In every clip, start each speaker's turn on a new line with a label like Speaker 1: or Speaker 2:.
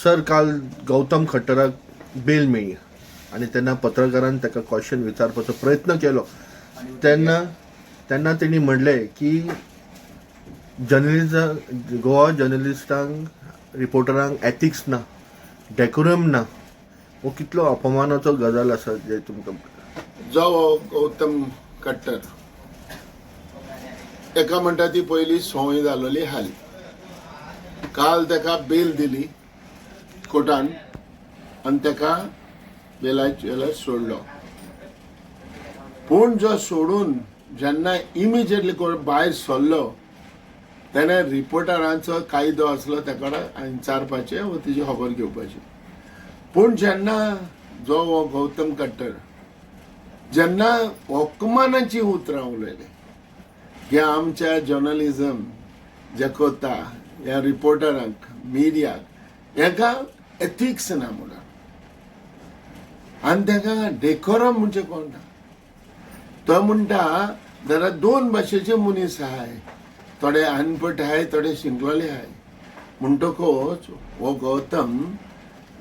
Speaker 1: Sir काल Gautam खट्टराक bell मेळ्ळी आणि तेन्ना पत्रकारान ताका क्वेश्चन विचारपाचो प्रयत्न केलो तेन्ना तेन्ना तेणी म्हणलें की गोवा जर्नलिस्टांक रिपोर्टरांक एथिक्स ना, डेकोरम ना. हो कितलो अपमानाचो गजाल आसा जे तुमकां
Speaker 2: जो गौतम खट्टर एका म्हणटा ती पयली संवय जालोली हाली. काल ताका बेल दिली कोर्टान आनी ताका बेलाचेर सोडलो. पूण जो सोडून जेन्ना इमिजिएटली भायर सरलो तेणे रिपोर्टरांचो कायदो आसलो ताका विचारपाचें वा तेजी खबर घेवपाची. पूण जेन्ना जो हो गौतम खट्टर जेन्ना अपमानाची उतरां उलयले की आमच्या जर्नलिझम जे कोता ह्या रिपोर्टरांक मिडियाक हेका एथिक्स ना म्हणून आनी ताका डेकोरम म्हणजे कोण ना. तो म्हणटा जाल्यार दोन भाशेचे मनीस आहाय, थोडे अनपट आहाय, थोडे शिकलेले आहाय. म्हणटकच हो गौतम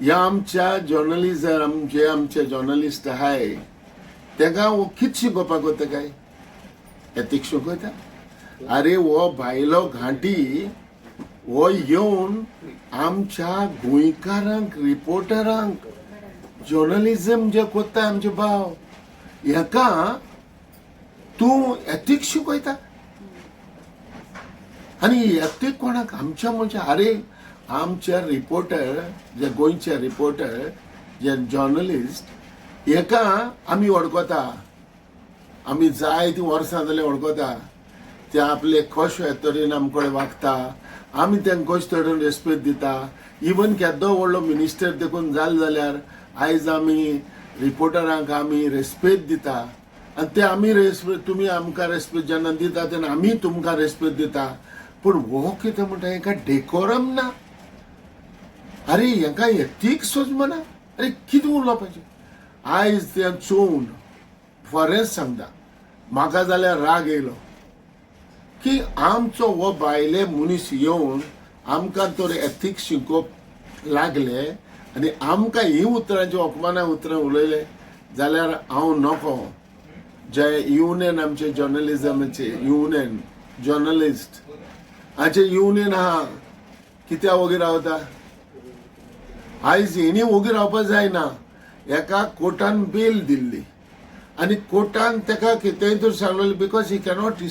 Speaker 2: ह्या आमच्या जर्नलिझम जे आमचे जर्नलिस्ट आहाय ताका हो कित शिकोवपाक वता काय एथिक्स शिकयता. अरे हो भायलो घांटी हो येवन आमच्या गोंयकारांक रिपोर्टरांक जर्नलिझम जे कोत्ता आमचे भाव हेका तूं एथिक्स शिकयता. आनी एथिक कोणाक आमच्या म्हणजे अरे आमचे रिपोर्टर जे गोंयचे रिपोर्टर जे जर्नलिस्ट हेका आमी वळखता, आमी जायतीं वर्सां जालीं वळखता. ते आपले कशे तरेन आमचे कडेन वागता, आमी तांकां कशे तरेन रेस्पेद दिता. इवन केदो व्हडलो मिनिस्टर देखून जाल जाल्यार आयज आमी रिपोर्टरांक आमी रेस्पेद दिता आनी ते आमी रेस्पेद तुमी आमकां रेस्पेद जेन्ना दिता तेन्ना आमी तुमकां रेस्पेद दिता. पूण हो कितें म्हणटा हेका डेकोरम ना. अरे हेका एथिक्सूच म्हणा. अरे कितें उलोवपाचें. आयज ते चोवन फरेंच सांगता म्हाका जाल्यार राग येयलो की आमचो हो भायले मनीस येवन आमकां तर एथिक्स शिकोवप लागले आनी आमकां ही उतरांची अपमाना उतरां उलयले जाल्यार हांव नको. जे युनियन आमचे जर्नलिझमाचे युनियन जर्नलिस्ट हाचे युनियन आहा कित्या वोगी रावता. आयज हेणी वोगी रावपाक जायना. एका कोर्टान बेल दिल्ली आनी कोर्टान ताका कितेंय तर सांगलेलें because he cannot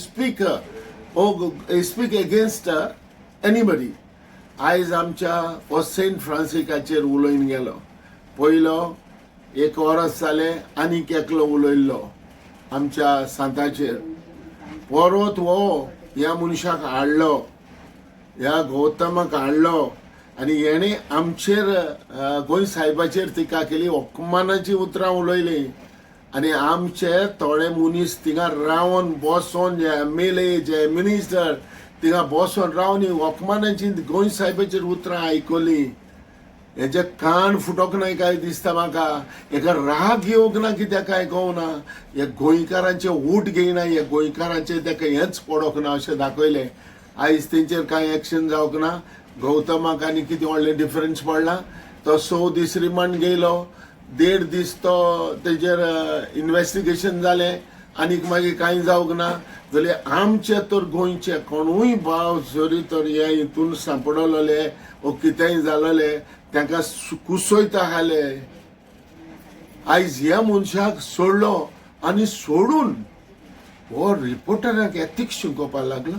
Speaker 2: speak against anybody. आयज आमच्या हो सेंट फ्रांसिकाचेर उलयन गेलो. पयलो एक वरस जालें आनीक एकलो उलयल्लो आमच्या सांताचेर. परत हो ह्या मनशाक हाडलो, ह्या गौतमाक हाडलो आनी हेणे आमचेर गोंय साहेबाचेर टिका केली, अपमानाची उतरां उलयली. आनी आमचे थोडे मनीस थिंगा रावन बसोन जे MLA जे मिनिस्टर थिंगा बसोन रावन अपमानाची गोंय साहेबाचेर उतरां आयकली. हेजे कान फुटोक नाय काय दिसता म्हाका. हेका राग येवंक ना कित्याक काय कळना. हे गोंयकारांचे वोट घेयना, हे गोंयकारांचे ताका हेंच पडोंक ना अशें दाखयलें. आयज तेंचेर कांय एक्शन जावंक ना. गौतमाक आनी कितें व्हडलें डिफरन्स पडला. तो 6 दीस रिमांड गेलो, 1.5 दीस तो तेजेर इन्व्हेस्टिगेशन जालें आनीक मागीर कांय जावंक ना. जाल्यार आमचे तर गोंयचे कोणूय भाव जरी तर हे हितून सांपडलोले वो कितेंय जालोले तांकां कुसयता हाले. आयज ह्या मनशाक सोडलो आनी सोडून हो रिपोर्टरांक एथिक्स शिकोवपाक लागलो.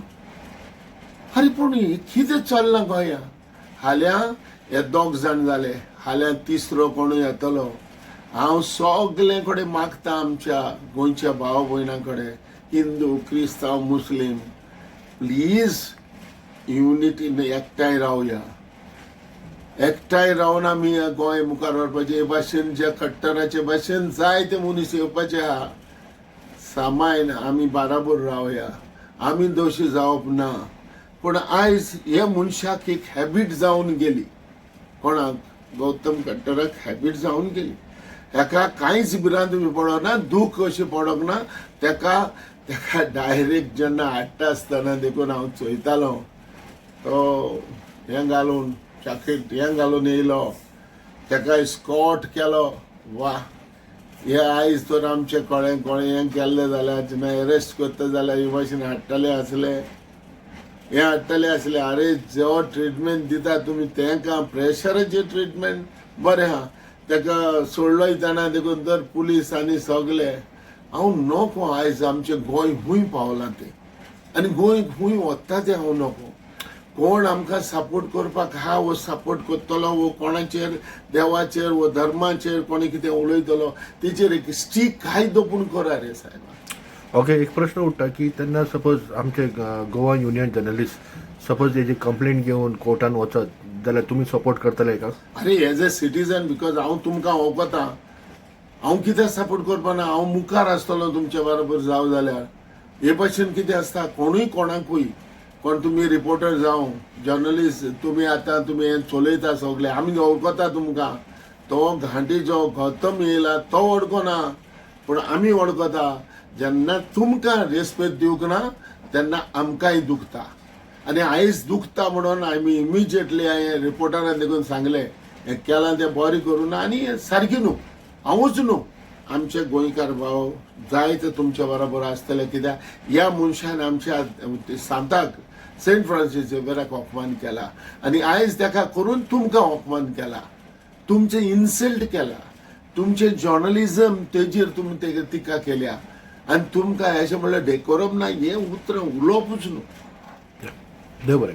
Speaker 2: अरे पूण कितें चल्लां गोंया. हाल्या हे 2 जाण जाले, हाल्या तिसरो कोणूय येतलो. हांव सगळे कडेन मागता आमच्या गोंयच्या भाव भयणां कडेन हिंदू क्रिस्तांव मुस्लीम प्लीज युनिटीन एकठांय रावया. एकठांय रावन आमी गोंय मुखार व्हरपाचें. हे भाशेन जे खट्टराचे भाशेन जायते मनीस येवपाचे आहा. सामायन आमी बाराबर रावया. आमी दोशी जावप ना. पूण आयज हे मनशाक एक हॅबीट जावन गेली. कोणाक गौतम खट्टराक हॅबीट जावन गेली. हेका कांयच भिरांत पडोंक ना, दूख अशें पडोंक ना. ताका डायरेक्ट जेन्ना हाडटा आसतना देखून हांव चोयतालो तो हें घालून चाकीट हें घालून येयलो ताका स्कॉट केलो वा हे आयज तर आमचे कोळें हें केल्लें जाल्यार जेन्ना अरेस्ट करता जाल्यार हे भाशेन हाडटले आसले अरे जो ट्रिटमेंट दिता तुमी तेंका प्रेशराचेर ट्रिटमेंट बरें आहा ताका सोडलो वयताना देखून तर पुलीस आनी सगळे हांव नको आयज आमचें गोंय खूंय पावलां तें आनी गोंय खूंय वता तें हांव नको कोण आमकां सपोर्ट करपाक हा वो सपोर्ट करतलो वो कोणाचेर देवाचेर वो धर्माचेर कोणी कितें उलयतलो तेचेर एक स्ट्रीक कायदो पूण करा रे साहेब.
Speaker 1: ओके, एक प्रश्न उठता की त्यांना सपोज आमचे गोवा युनियन जर्नलिस्ट सपोज हेजी कंप्लेंट घेवन कोर्टान वचत जाल्यार तुमी सपोर्ट करतले का?
Speaker 2: अरे एज अ सिटीजन बिकॉज हांव तुमकां वळखता हांव कितें सपोर्ट करपाना हांव मुखार आसतलो तुमच्या बरोबर जाव जाल्यार हे भाशेन कितें आसता कोणूय कोणाकूय कोण तुमी रिपोर्टर जावं जर्नलिस्ट तुमी आतां तुमी हें चलयता सगळे आमी वळखता तुमकां तो घांटी जो गौतम येयला तो वळखना पूण आमी वळखता जेन्ना तुमकां रेस्पेक्ट दिवंक ना तेन्ना आमकांय दुखता आनी आयज दुखता म्हणून आमी इमिजिएटली हांवें रिपोर्टरान देखून सांगलें हें केलां तें बरें करूं ना आनी सारकी न्हू हांवूच न्हू आमचे गोंयकार भाव जायते तुमच्या बरोबर आसतले कित्याक ह्या मनशान आमच्या सांताक सेंट फ्रांसीस बऱ्याक अपमान केला आनी आयज ताका करून तुमकां अपमान केला तुमचे इन्सल्ट केला तुमचे जर्नलिझम तेजेर तुमी टिका केल्या आनी तुमकां अशें म्हणल्यार डेकोरम ना हें उतर उलोवपूच न्हू.
Speaker 1: देव बरें.